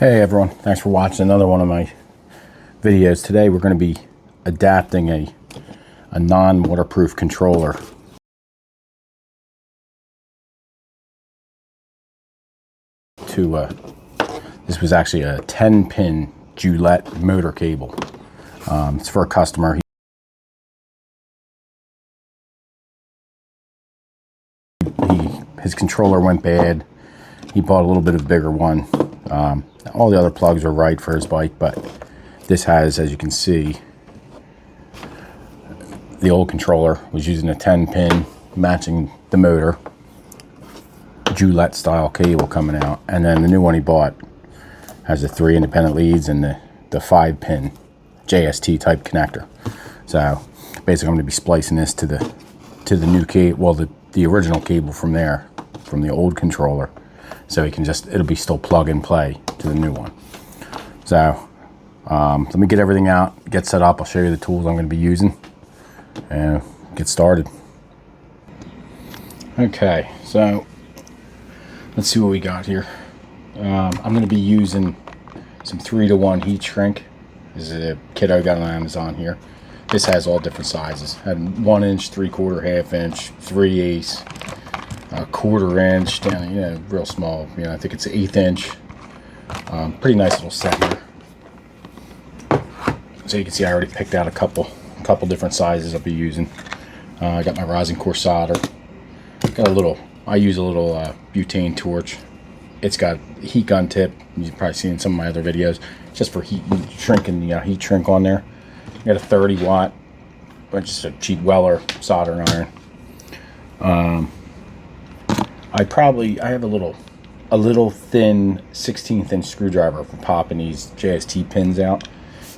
Hey everyone, thanks for watching another one of my videos. Today we're going to be adapting a non-waterproof controller to this was actually a 10-pin Gillette motor cable. It's for a customer. His controller went bad. He bought a little bit of a bigger one. All the other plugs are right for his bike, but this has, as you can see, the old controller was using a 10-pin matching the motor, Gillette style cable coming out, and then the new one he bought has the 3 independent leads and the 5-pin JST type connector. So basically I'm going to be splicing this to the new cable, well, the original cable from the old controller, so it'll be still plug and play to the new one. So let me get everything out, get set up. I'll show you the tools I'm going to be using and get started. Okay, so let's see what we got here. I'm going to be using some 3-to-1 heat shrink. This is a kit I got on Amazon here. This has all different sizes. Had 1 inch, 3/4, 1/2 inch, 3/8, 1/4 inch, down, real small. I think it's 1/8 inch. Pretty nice little set here. So you can see I already picked out a couple different sizes I'll be using. I got my rosin core solder. I use a little butane torch. It's got a heat gun tip. You've probably seen some of my other videos, just for heat shrinking the heat shrink on there. Got a 30-watt, but just a cheap Weller soldering iron. I have a little thin 1/16 inch screwdriver for popping these JST pins out,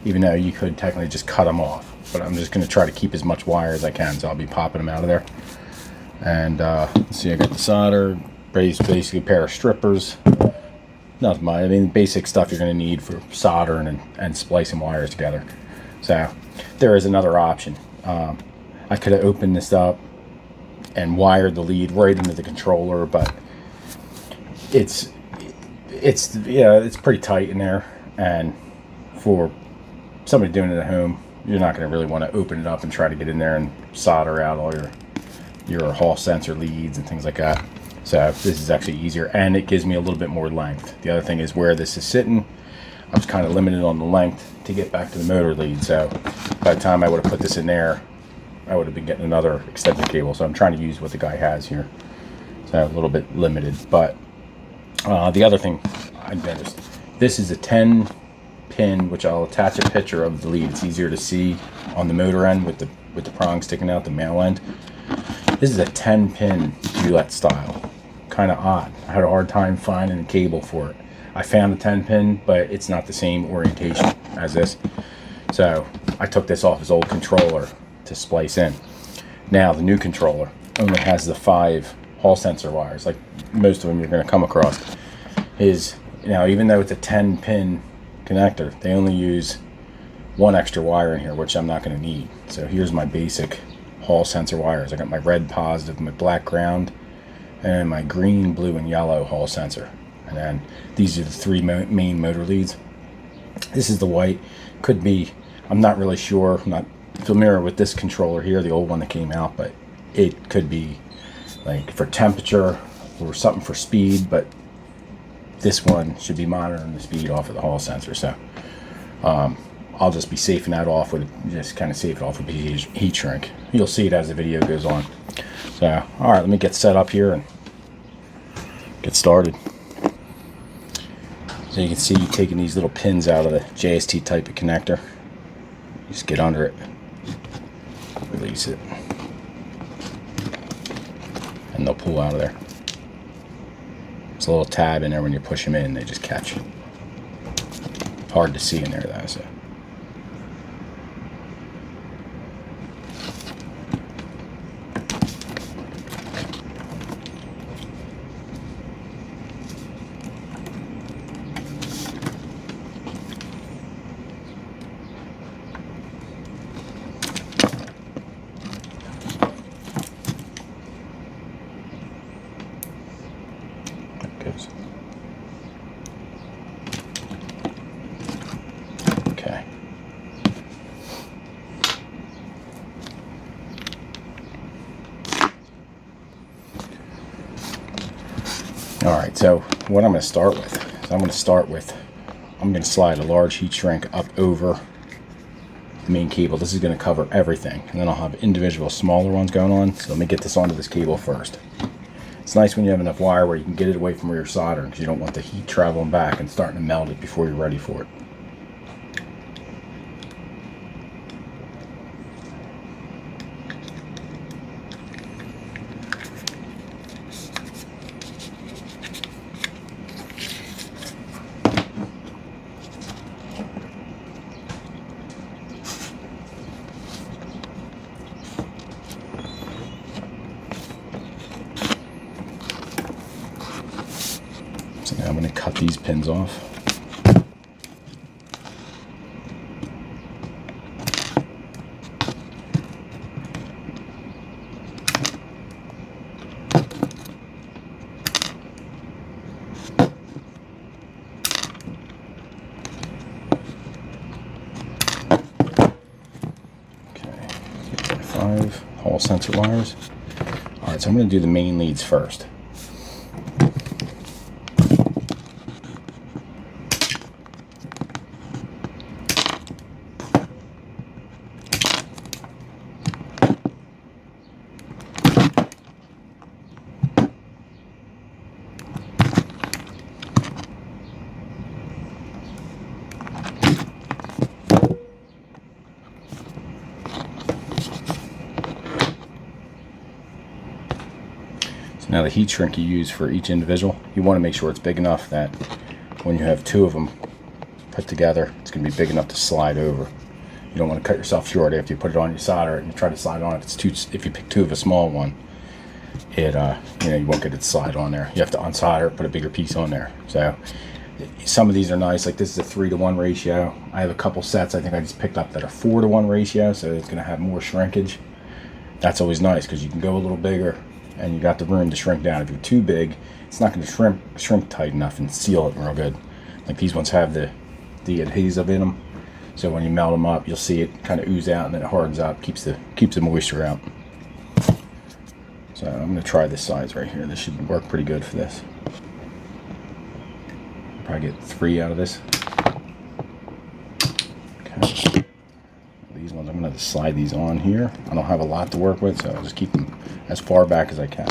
even though you could technically just cut them off. But I'm just going to try to keep as much wire as I can, so I'll be popping them out of there. And let's see, I got the solder, basically a pair of strippers. Not much. Basic stuff you're going to need for soldering and splicing wires together. So there is another option. I could have opened this up and wired the lead right into the controller, but it's pretty tight in there, and for somebody doing it at home, you're not going to really want to open it up and try to get in there and solder out all your Hall sensor leads and things like that. So this is actually easier, and it gives me a little bit more length. The other thing is where this is sitting, I was kind of limited on the length to get back to the motor lead. So by the time I would have put this in there, I would have been getting another extended cable. So I'm trying to use what the guy has here. So a little bit limited. But the other thing I noticed, this is a 10-pin, which I'll attach a picture of the lead. It's easier to see on the motor end with the prong sticking out, the male end. This is a 10-pin Gillette style. Kind of odd. I had a hard time finding a cable for it. I found a 10-pin, but it's not the same orientation as this. So I took this off his old controller to splice in. Now the new controller only has the 5 Hall sensor wires, like most of them you're going to come across. Even though it's a 10-pin connector, they only use 1 extra wire in here, which I'm not going to need. So here's my basic Hall sensor wires. I got my red positive, my black ground, and my green, blue, and yellow Hall sensor. And then these are the 3 main motor leads. This is the white. Could be, I'm not really sure. I'm not familiar with this controller here, the old one that came out, but it could be like for temperature or something for speed, but this one should be monitoring the speed off of the Hall sensor. So I'll just be safing that off with heat shrink. You'll see it as the video goes on. So all right, let me get set up here and get started. So you can see taking these little pins out of the JST type of connector. Just get under it, release it, and they'll pull out of there. There's a little tab in there when you push them in, they just catch. Hard to see in there though, so. All right, so what I'm going to start with is I'm going to slide a large heat shrink up over the main cable. This is going to cover everything, and then I'll have individual smaller ones going on. So let me get this onto this cable first. It's nice when you have enough wire where you can get it away from where you're soldering, because you don't want the heat traveling back and starting to melt it before you're ready for it. So now I'm going to cut these pins off. Okay, 5 Hall sensor wires. All right, so I'm going to do the main leads first. Now the heat shrink you use for each individual, you want to make sure it's big enough that when you have 2 of them put together, it's going to be big enough to slide over. You don't want to cut yourself short after you put it on, you solder it, and you try to slide on it. If you pick 2 of a small one, you won't get it to slide on there. You have to unsolder it, put a bigger piece on there. So some of these are nice, like this is a 3-to-1 ratio. I have a couple sets I think I just picked up that are 4-to-1 ratio, so it's going to have more shrinkage. That's always nice because you can go a little bigger and you got the room to shrink down. If you're too big, it's not going to shrink tight enough and seal it real good. Like these ones have the adhesive in them, so when you melt them up, you'll see it kind of ooze out and then it hardens up, keeps the moisture out. So I'm going to try this size right here. This should work pretty good for this. Probably get 3 out of this. Okay. These ones, I'm going to slide these on here. I don't have a lot to work with, so I'll just keep them as far back as I can.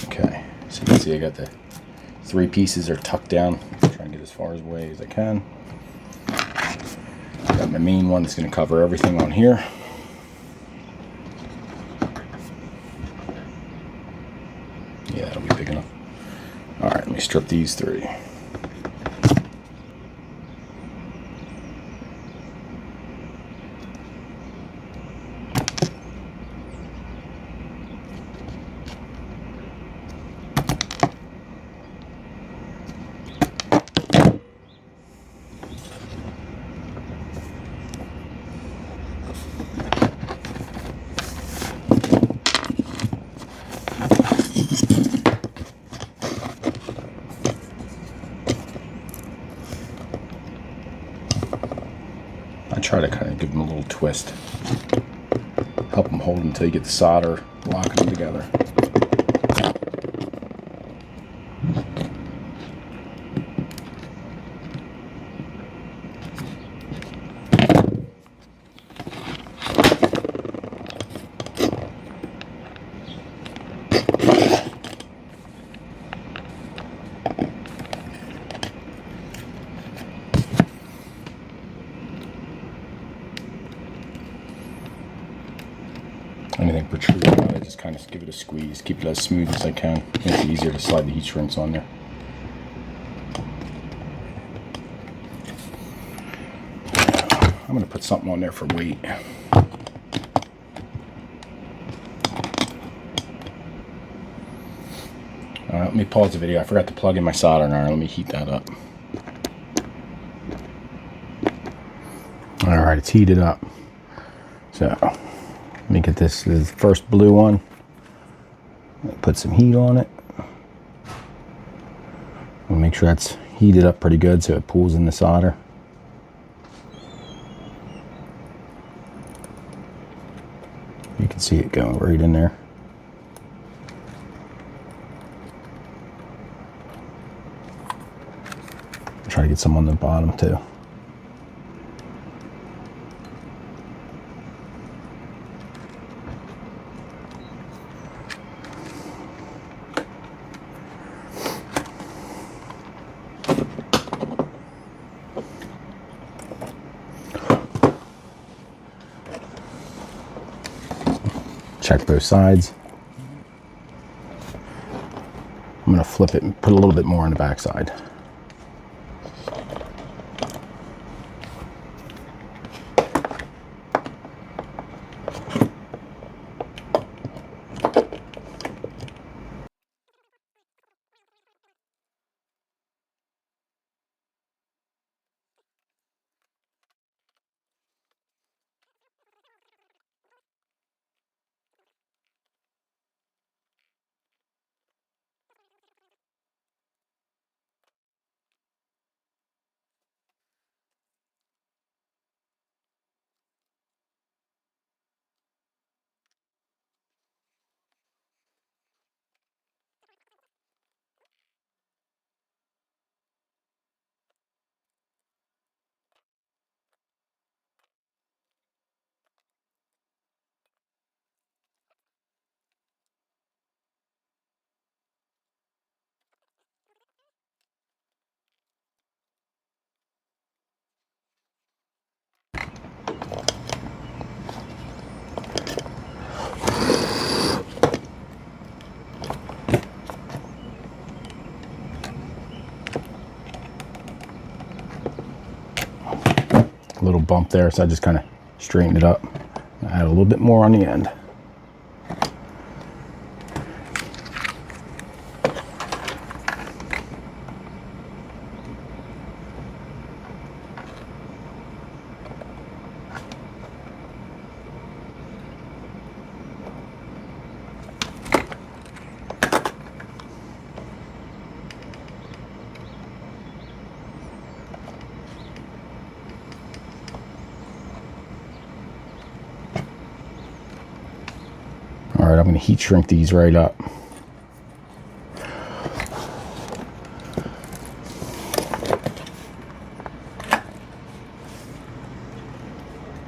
Okay, so you can see I got the 3 pieces are tucked down. I'm trying to get as far away as I can. Got my main one that's going to cover everything on here. Yeah, that'll be big enough. All right, let me strip these 3. I try to kind of give them a little twist. Help them hold until you get the solder locking them together. Anything protruding on it, just kind of give it a squeeze. Keep it as smooth as I can. Makes it easier to slide the heat shrinks on there. I'm going to put something on there for weight. Let me pause the video. I forgot to plug in my soldering iron. Let me heat that up. Alright, it's heated up. So, let me get this, the first blue one. Put some heat on it. We'll make sure that's heated up pretty good so it pulls in the solder. You can see it going right in there. Try to get some on the bottom too. Check both sides. I'm going to flip it and put a little bit more on the back side. Little bump there, so I just kind of straightened it up. Add a little bit more on the end. All right, I'm going to heat shrink these right up.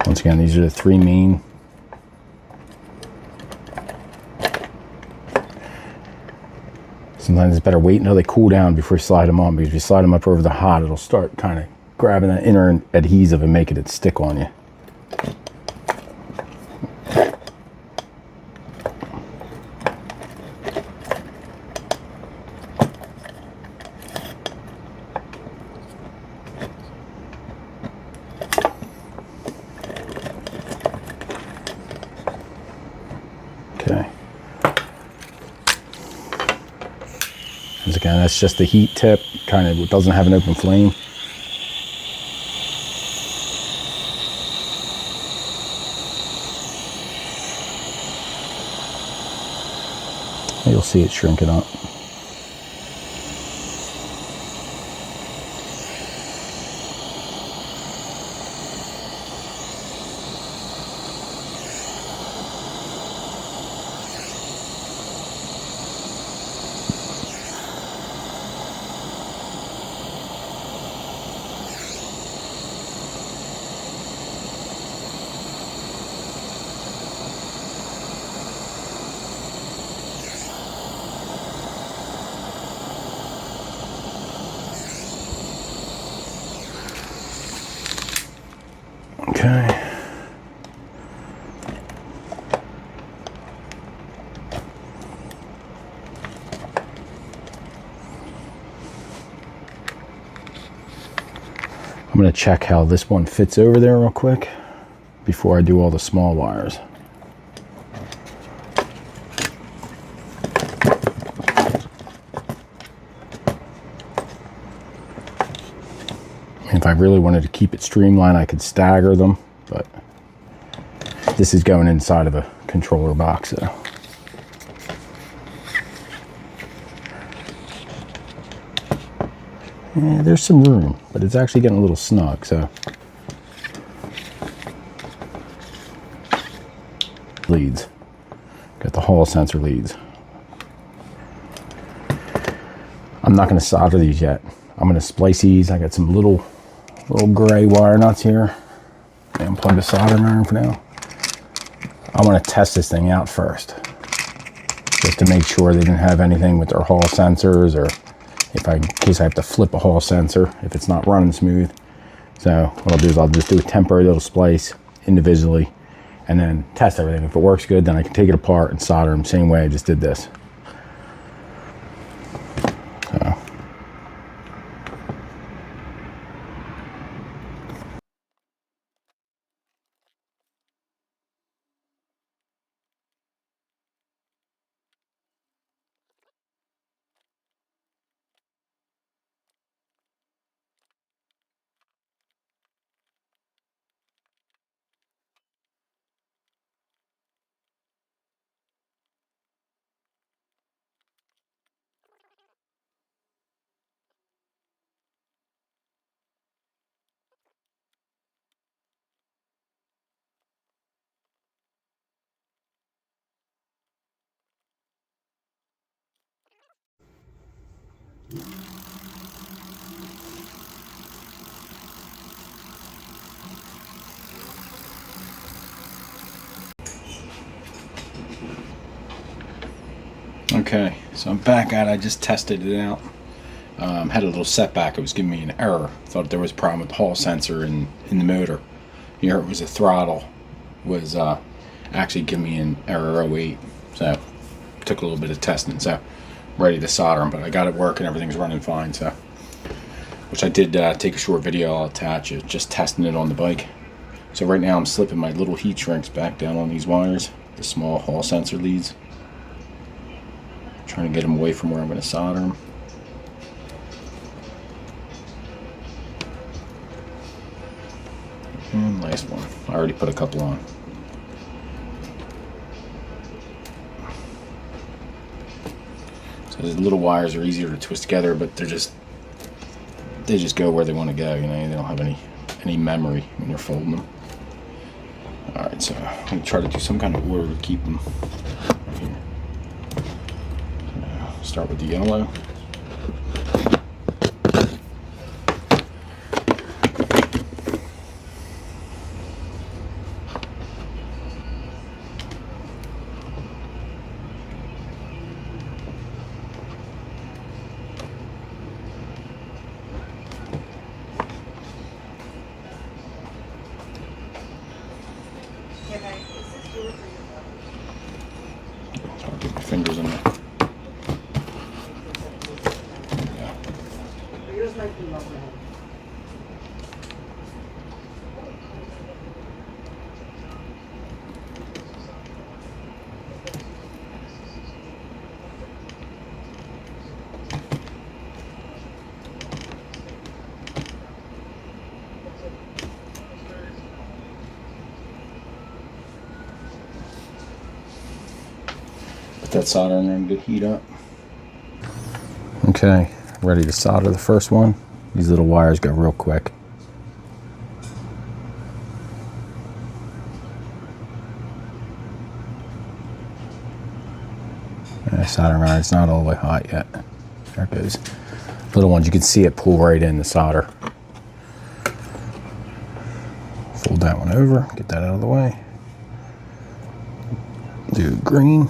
Once again, these are the three main. Sometimes it's better wait until they cool down before you slide them on, because if you slide them up over the hot, it'll start kind of grabbing that inner adhesive and making it stick on you. Okay. Once again, that's just the heat tip, kind of doesn't have an open flame. You'll see it shrinking up. Okay. I'm going to check how this one fits over there real quick before I do all the small wires. If I really wanted to keep it streamlined, I could stagger them, but this is going inside of a controller box, so. there's some room, but it's actually getting a little snug, so. Leads. Got the Hall sensor leads. I'm not going to solder these yet. I'm going to splice these. I got some little gray wire nuts here. And unplug the soldering iron for now. I want to test this thing out first, just to make sure they didn't have anything with their Hall sensors, or in case I have to flip a Hall sensor if it's not running smooth. So what I'll do is I'll just do a temporary little splice individually and then test everything. If it works good, then I can take it apart and solder them same way I just did this. So. Okay, so I'm back at it. I just tested it out. Had a little setback. It was giving me an error. Thought there was a problem with the Hall sensor in the motor. Here it was a throttle. Was actually giving me an error 08. So took a little bit of testing. So ready to solder them, but I got it working. Everything's running fine. So, which I did take a short video. I'll attach it. Just testing it on the bike. So right now I'm slipping my little heat shrinks back down on these wires, the small Hall sensor leads. Trying to get them away from where I'm going to solder them. And last one. I already put a couple on. So the little wires are easier to twist together, but they just go where they want to go. You know, they don't have any memory when you're folding them. All right, so I'm going to try to do some kind of order to keep them here. Start with the yellow. So I'll get my fingers in there. Put that solder in there and good heat up. Okay, ready to solder the first one. These little wires go real quick. Soldering iron, it's not all the way hot yet. There it goes. Little ones, you can see it pull right in the solder. Fold that one over, get that out of the way. Do green.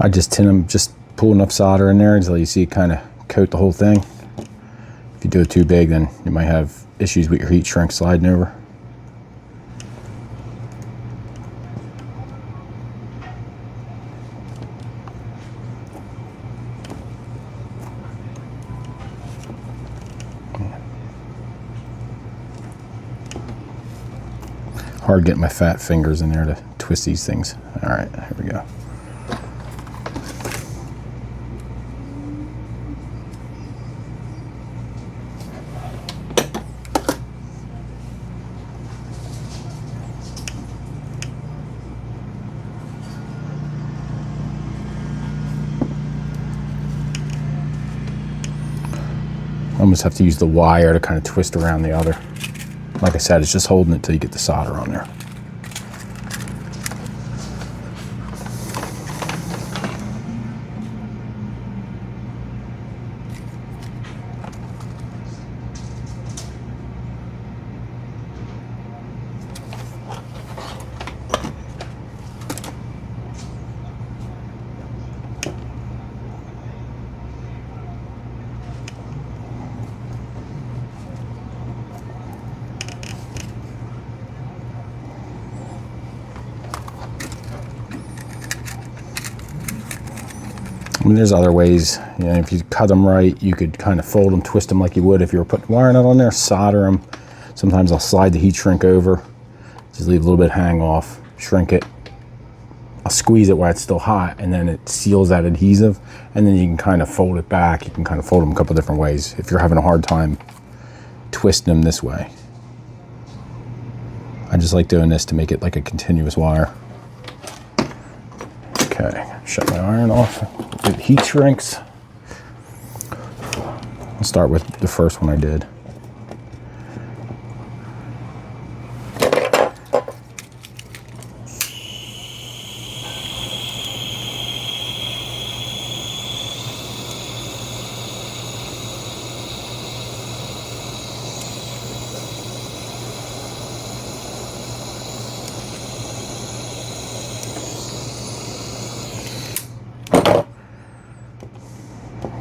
I just tin them, just pull enough solder in there until you see it kind of coat the whole thing. If you do it too big, then you might have issues with your heat shrink sliding over. Hard getting my fat fingers in there to twist these things. All right, here we go. Almost have to use the wire to kind of twist around the other. Like I said, it's just holding it till you get the solder on there. I mean, there's other ways. You know, if you cut them right, you could kind of fold them, twist them like you would if you were putting wire nut on there, solder them. Sometimes I'll slide the heat shrink over, just leave a little bit hang off, shrink it. I'll squeeze it while it's still hot, and then it seals that adhesive, and then you can kind of fold it back. You can kind of fold them a couple different ways if you're having a hard time twisting them this way. I just like doing this to make it like a continuous wire. Okay, shut my iron off. Do the heat shrinks. I'll start with the first one I did.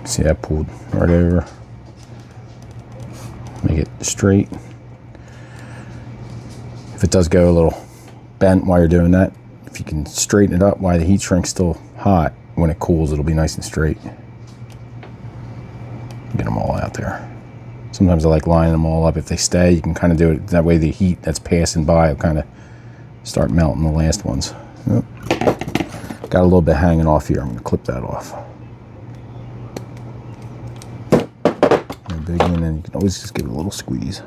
See, I pulled right over. Make it straight. If it does go a little bent while you're doing that, if you can straighten it up while the heat shrink's still hot, when it cools, it'll be nice and straight. Get them all out there. Sometimes I like lining them all up. If they stay, you can kind of do it that way. The heat that's passing by will kind of start melting the last ones. Yep. Got a little bit hanging off here. I'm going to clip that off. Big in, and you can always just give it a little squeeze.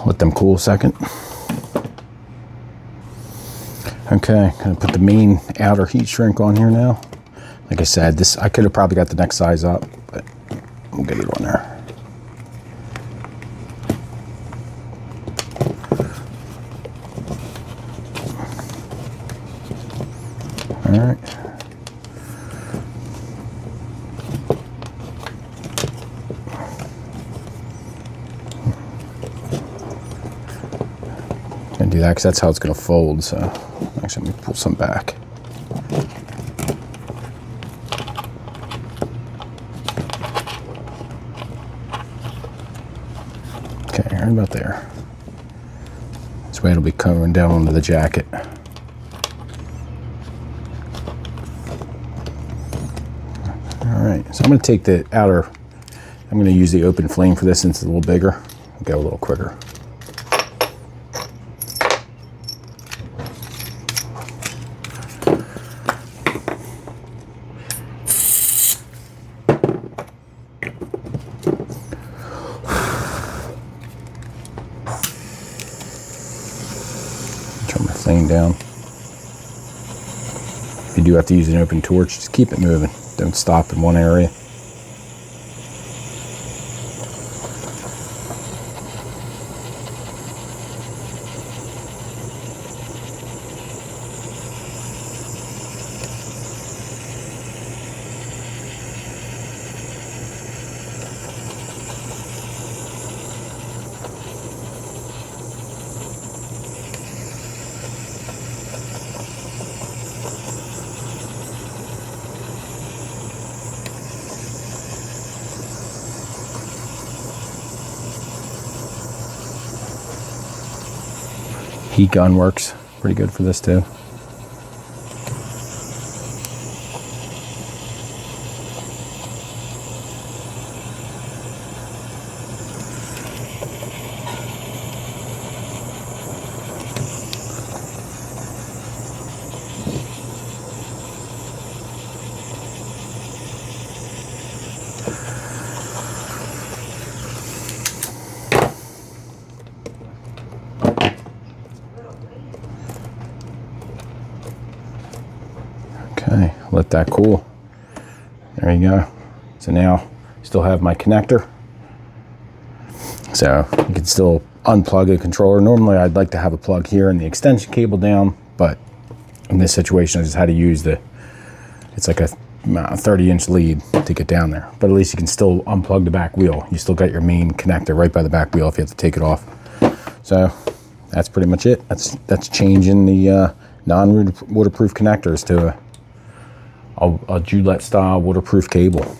Let them cool a second. Okay, gonna put the main outer heat shrink on here now. Like I said, this I could have probably got the next size up, but we'll get it on there. All right. Do that because that's how it's going to fold. So actually, let me pull some back. Okay, right about there. This way it'll be coming down onto the jacket. All right, so I'm going to take the outer. I'm going to use the open flame for this since it's a little bigger. It'll go a little quicker. Turn my flame down. If you do have to use an open torch, just keep it moving. Don't stop in one area. Heat gun works pretty good for this too. Okay, let that cool. There you go. So now I still have my connector. So you can still unplug a controller. Normally I'd like to have a plug here and the extension cable down, but in this situation I just had to use it's like a 30-inch lead to get down there. But at least you can still unplug the back wheel. You still got your main connector right by the back wheel if you have to take it off. So that's pretty much it. That's changing the non-waterproof connectors to a Gillette style waterproof cable.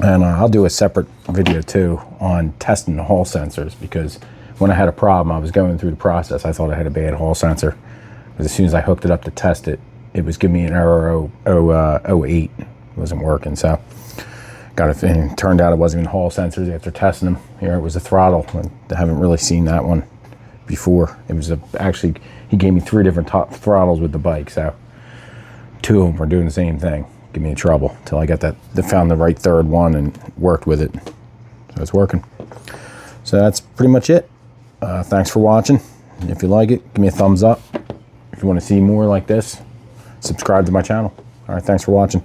And I'll do a separate video too on testing the hall sensors, because when I had a problem, I was going through the process. I thought I had a bad hall sensor, but as soon as I hooked it up to test it, it was giving me an error 08. It wasn't working. So it turned out it wasn't even hall sensors after testing them. Here it was a throttle. I haven't really seen that one before. It was actually, he gave me 3 different top throttles with the bike. So 2 of them were doing the same thing, give me in trouble, until I got found the right third one and worked with it. So it's working. So that's pretty much it. Thanks for watching. If you like it, give me a thumbs up. If you want to see more like this, subscribe to my channel. All right, thanks for watching.